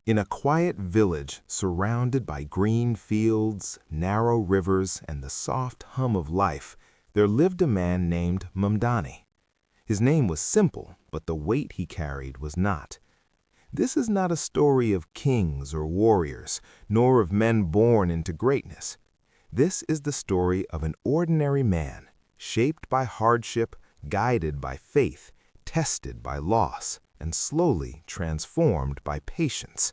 In a quiet village surrounded by green fields, narrow rivers, and the soft hum of life, there lived a man named Mamdani. His name was simple, but the weight he carried was not. This is not a story of kings or warriors, nor of men born into greatness. This is the story of an ordinary man, shaped by hardship, guided by faith, tested by loss, and slowly transformed by patience.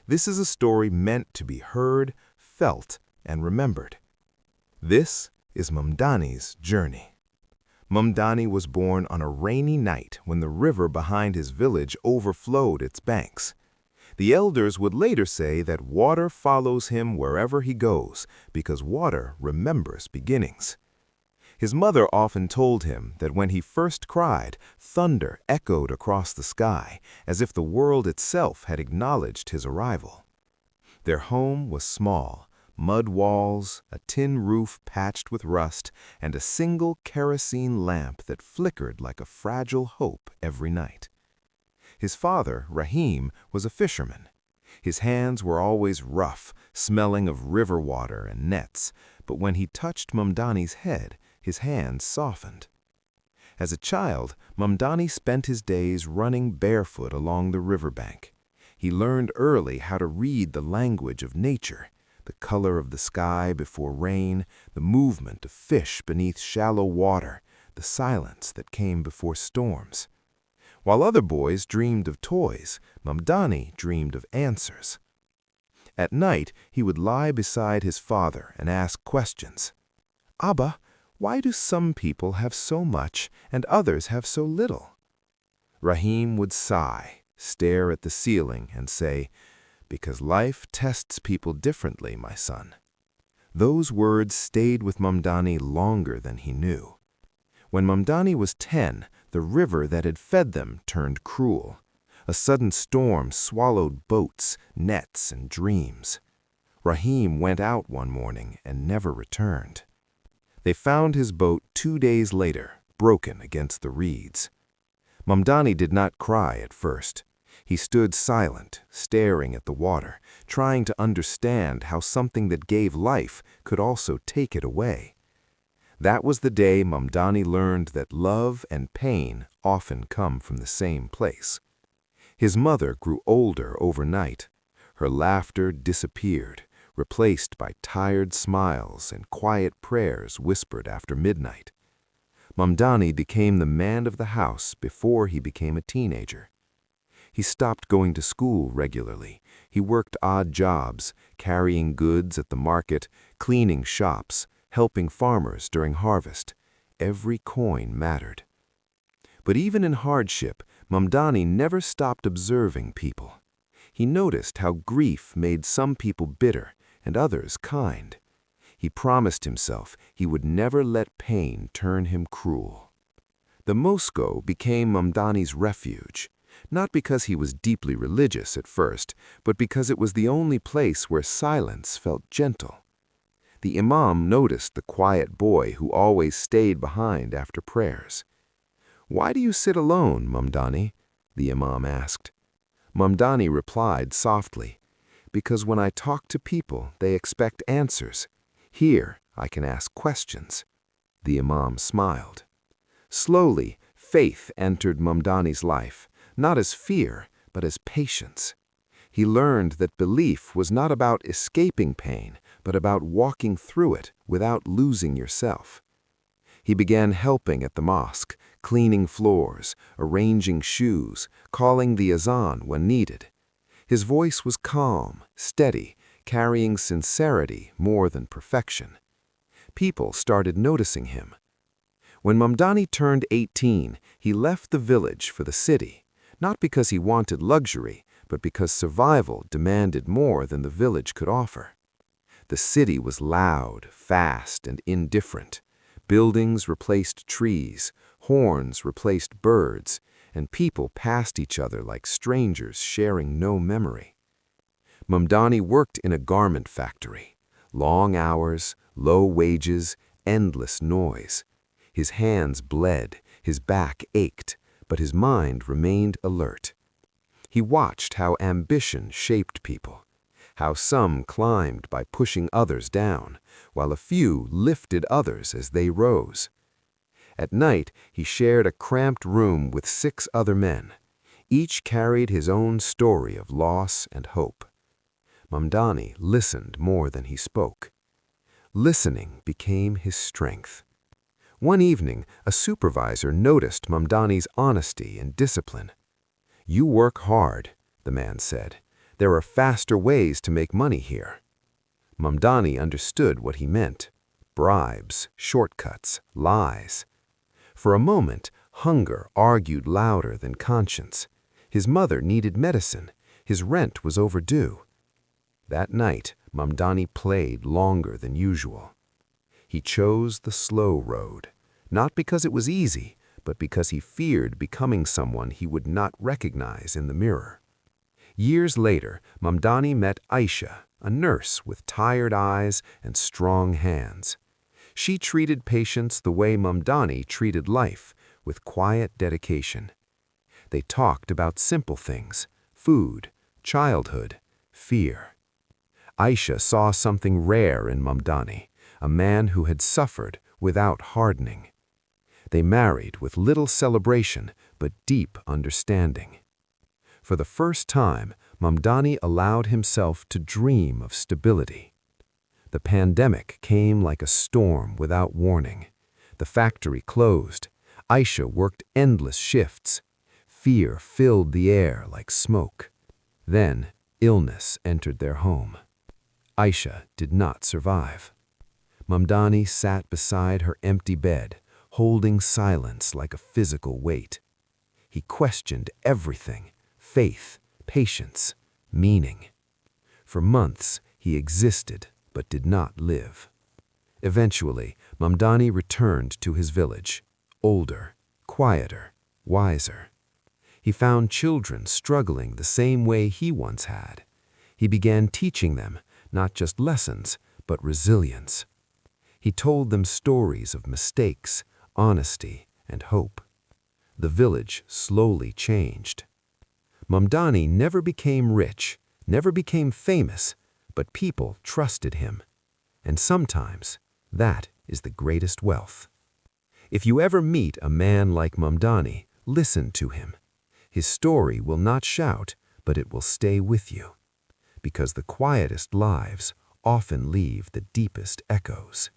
This is a story meant to be heard, felt, and remembered. This is Mamdani's journey. Mamdani was born on a rainy night when the river behind his village overflowed its banks. The elders would later say that water follows him wherever he goes because water remembers beginnings. His mother often told him that when he first cried, thunder echoed across the sky as if the world itself had acknowledged his arrival. Their home was small, mud walls, a tin roof patched with rust, and a single kerosene lamp that flickered like a fragile hope every night. His father, Rahim, was a fisherman. His hands were always rough, smelling of river water and nets, but when he touched Mamdani's head, his hands softened. As a child, Mamdani spent his days running barefoot along the riverbank. He learned early how to read the language of nature, the color of the sky before rain, the movement of fish beneath shallow water, the silence that came before storms. While other boys dreamed of toys, Mamdani dreamed of answers. At night, he would lie beside his father and ask questions. "Abba, why do some people have so much and others have so little?" Rahim would sigh, stare at the ceiling, and say, "Because life tests people differently, my son." Those words stayed with Mamdani longer than he knew. When Mamdani was 10, the river that had fed them turned cruel. A sudden storm swallowed boats, nets, and dreams. Rahim went out one morning and never returned. They found his boat 2 days later, broken against the reeds. Mamdani did not cry at first. He stood silent, staring at the water, trying to understand how something that gave life could also take it away. That was the day Mamdani learned that love and pain often come from the same place. His mother grew older overnight. Her laughter disappeared, replaced by tired smiles and quiet prayers whispered after midnight. Mamdani became the man of the house before he became a teenager. He stopped going to school regularly. He worked odd jobs, carrying goods at the market, cleaning shops, helping farmers during harvest. Every coin mattered. But even in hardship, Mamdani never stopped observing people. He noticed how grief made some people bitter and others kind. He promised himself he would never let pain turn him cruel. The Mosque became Mamdani's refuge, not because he was deeply religious at first, but because it was the only place where silence felt gentle. The imam noticed the quiet boy who always stayed behind after prayers. "Why do you sit alone, Mamdani?" the imam asked. Mamdani replied softly, "Because when I talk to people, they expect answers. Here, I can ask questions." The imam smiled. Slowly, faith entered Mamdani's life, not as fear, but as patience. He learned that belief was not about escaping pain, but about walking through it without losing yourself. He began helping at the mosque, cleaning floors, arranging shoes, calling the azan when needed. His voice was calm, steady, carrying sincerity more than perfection. People started noticing him. When Mamdani turned 18, he left the village for the city, not because he wanted luxury, but because survival demanded more than the village could offer. The city was loud, fast, and indifferent. Buildings replaced trees, horns replaced birds, and people passed each other like strangers sharing no memory. Mamdani worked in a garment factory. Long hours, low wages, endless noise. His hands bled, his back ached, but his mind remained alert. He watched how ambition shaped people, how some climbed by pushing others down, while a few lifted others as they rose. At night, he shared a cramped room with 6 other men. Each carried his own story of loss and hope. Mamdani listened more than he spoke. Listening became his strength. One evening, a supervisor noticed Mamdani's honesty and discipline. "You work hard," the man said. "There are faster ways to make money here." Mamdani understood what he meant: bribes, shortcuts, lies. For a moment, hunger argued louder than conscience. His mother needed medicine. His rent was overdue. That night, Mamdani played longer than usual. He chose the slow road, not because it was easy, but because he feared becoming someone he would not recognize in the mirror. Years later, Mamdani met Aisha, a nurse with tired eyes and strong hands. She treated patients the way Mamdani treated life, with quiet dedication. They talked about simple things: food, childhood, fear. Aisha saw something rare in Mamdani, a man who had suffered without hardening. They married with little celebration but deep understanding. For the first time, Mamdani allowed himself to dream of stability. The pandemic came like a storm without warning. The factory closed. Aisha worked endless shifts. Fear filled the air like smoke. Then, illness entered their home. Aisha did not survive. Mamdani sat beside her empty bed, holding silence like a physical weight. He questioned everything: faith, patience, meaning. For months, he existed but did not live. Eventually, Mamdani returned to his village, older, quieter, wiser. He found children struggling the same way he once had. He began teaching them not just lessons, but resilience. He told them stories of mistakes, honesty, and hope. The village slowly changed. Mamdani never became rich, never became famous, but people trusted him. And sometimes, that is the greatest wealth. If you ever meet a man like Mamdani, listen to him. His story will not shout, but it will stay with you. Because the quietest lives often leave the deepest echoes.